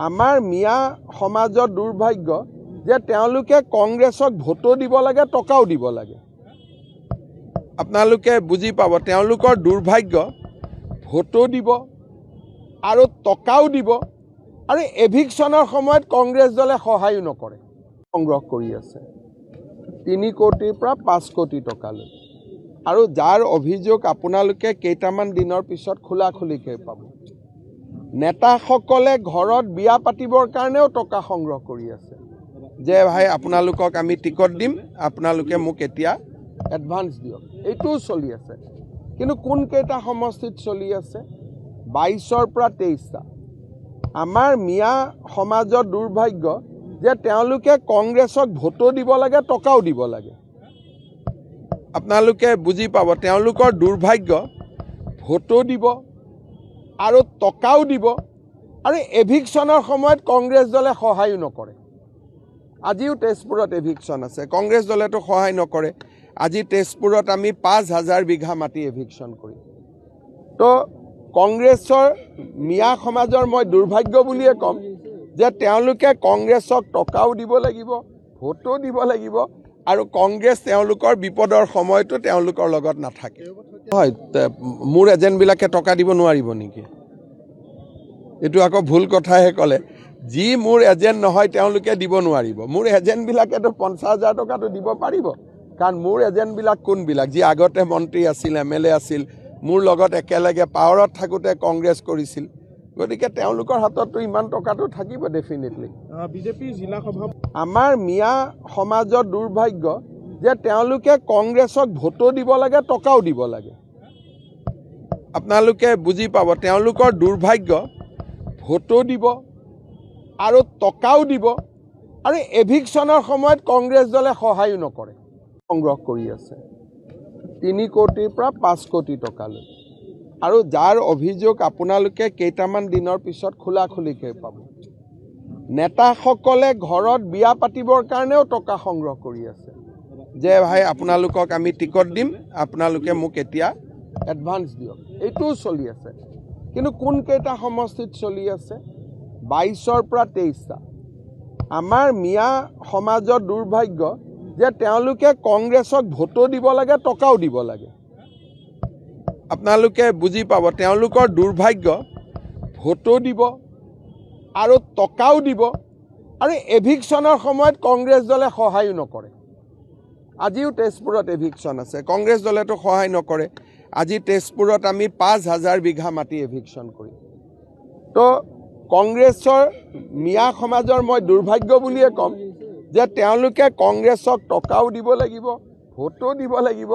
আমাৰ মিয়া সমাজৰ দুৰ্ভাগ্য যে তেওঁলোকে কংগ্ৰেছক ভোটো দিব লাগে, টকাও দিব লাগে। আপোনালোকে বুজি পাব, তেওঁলোকৰ দুৰ্ভাগ্য ভোটো দিব আৰু টকাও দিব, আৰু এভিকশ্যনৰ সময়ত কংগ্ৰেছ দলে সহায়ো নকৰে। সংগ্ৰহ কৰি আছে 3 কোটিৰ পৰা 5 কোটি টকালৈ, আৰু যাৰ অভিযোগ আপোনালোকে কেইটামান দিনৰ পিছত খোলাখুলিকৈ পাব। নেতাসকলে ঘৰত বিয়া পাতিবৰ কাৰণেও টকা সংগ্ৰহ কৰি আছে, যে ভাই আপোনালোকক আমি টিকট দিম, আপোনালোকে মোক এতিয়া এডভান্স দিয়ক। এইটোও চলি আছে, কিন্তু কোনকেইটা সমষ্টিত চলি আছে? 22ৰ পৰা 23টা। আমাৰ মিয়া সমাজৰ দুৰ্ভাগ্য যে তেওঁলোকে কংগ্ৰেছক ভোটো দিব লাগে, টকাও দিব লাগে। আপোনালোকে বুজি পাব, তেওঁলোকৰ দুৰ্ভাগ্য ভোটো দিব আৰু টকাও দিব, আৰু এভিকশ্যনৰ সময়ত কংগ্ৰেছ দলে সহায়ো নকৰে। আজিও তেজপুৰত এভিকশ্যন আছে, কংগ্ৰেছ দলেতো সহায় নকৰে। আজি তেজপুৰত আমি 5,000 বিঘা মাটি এভিকশ্যন কৰিম। তো কংগ্ৰেছৰ মিয়া সমাজৰ মই দুৰ্ভাগ্য বুলিয়ে ক'ম যে তেওঁলোকে কংগ্ৰেছক টকাও দিব লাগিব, ভোটো দিব লাগিব, আৰু কংগ্ৰেছ তেওঁলোকৰ বিপদৰ সময়তো তেওঁলোকৰ লগত নাথাকে। হয়, মোৰ এজেণ্টবিলাকে টকা দিব নোৱাৰিব নেকি? এইটো আকৌ ভুল কথাহে ক'লে। যি মোৰ এজেণ্ট নহয় তেওঁলোকে দিব নোৱাৰিব। মোৰ এজেণ্টবিলাকেতো 50,000 টকাটো দিব পাৰিব, কাৰণ মোৰ এজেণ্টবিলাক কোনবিলাক? যি আগতে মন্ত্ৰী আছিল, MLA আছিল, মোৰ লগত একেলগে পাৱাৰত থাকোঁতে কংগ্ৰেছ কৰিছিল, গতিকে তেওঁলোকৰ হাততো ইমান টকাটো থাকিব ডেফিনেটলি। বিজেপিৰ জিলা সভা আমাৰ মিয়া সমাজৰ দুৰ্ভাগ্য যে তেওঁলোকে কংগ্ৰেছক ভোটো দিব লাগে, টকাও দিব লাগে। আপোনালোকে বুজি পাব, তেওঁলোকৰ দুৰ্ভাগ্য ভোটো দিব আৰু টকাও দিব, আৰু এভিকশ্যনৰ সময়ত কংগ্ৰেছ দলে সহায়ো নকৰে। সংগ্ৰহ কৰি আছে 3 কোটিৰ পৰা 5 কোটি টকালৈ, আৰু যাৰ অভিযোগ আপোনালোকে কেইটামান দিনৰ পিছত খোলাখুলিকৈ পাব। নেতাসকলে ঘৰত বিয়া পাতিবৰ কাৰণেও টকা সংগ্ৰহ কৰি আছে, যে ভাই আপোনালোকক আমি টিকট দিম, আপোনালোকে মোক এতিয়া এডভান্স দিয়ক। এইটোও চলি আছে, কিন্তু কোনকেইটা সমষ্টিত চলি আছে? 22ৰ পৰা 23টা। আমাৰ মিয়া সমাজৰ দুৰ্ভাগ্য যে তেওঁলোকে কংগ্ৰেছক ভোটো দিব লাগে, টকাও দিব লাগে। আপোনালোকে বুজি পাব, তেওঁলোকৰ দুৰ্ভাগ্য ভোটো দিব আৰু টকাও দিব, আৰু এভিকশ্যনৰ সময়ত কংগ্ৰেছ দলে সহায়ো নকৰে। আজিও তেজপুৰত এভিকশ্যন আছে, কংগ্ৰেছ দলেতো সহায় নকৰে। আজি তেজপুৰত আমি 5,000 বিঘা মাটি এভিকশ্যন কৰিম। তো কংগ্ৰেছৰ মিয়া সমাজৰ মই দুৰ্ভাগ্য বুলিয়ে ক'ম যে তেওঁলোকে কংগ্ৰেছক টকাও দিব লাগিব, ভোটো দিব লাগিব,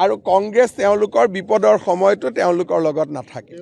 আৰু কংগ্ৰেছ তেওঁলোকৰ বিপদৰ সময়তো তেওঁলোকৰ লগত নাথাকে।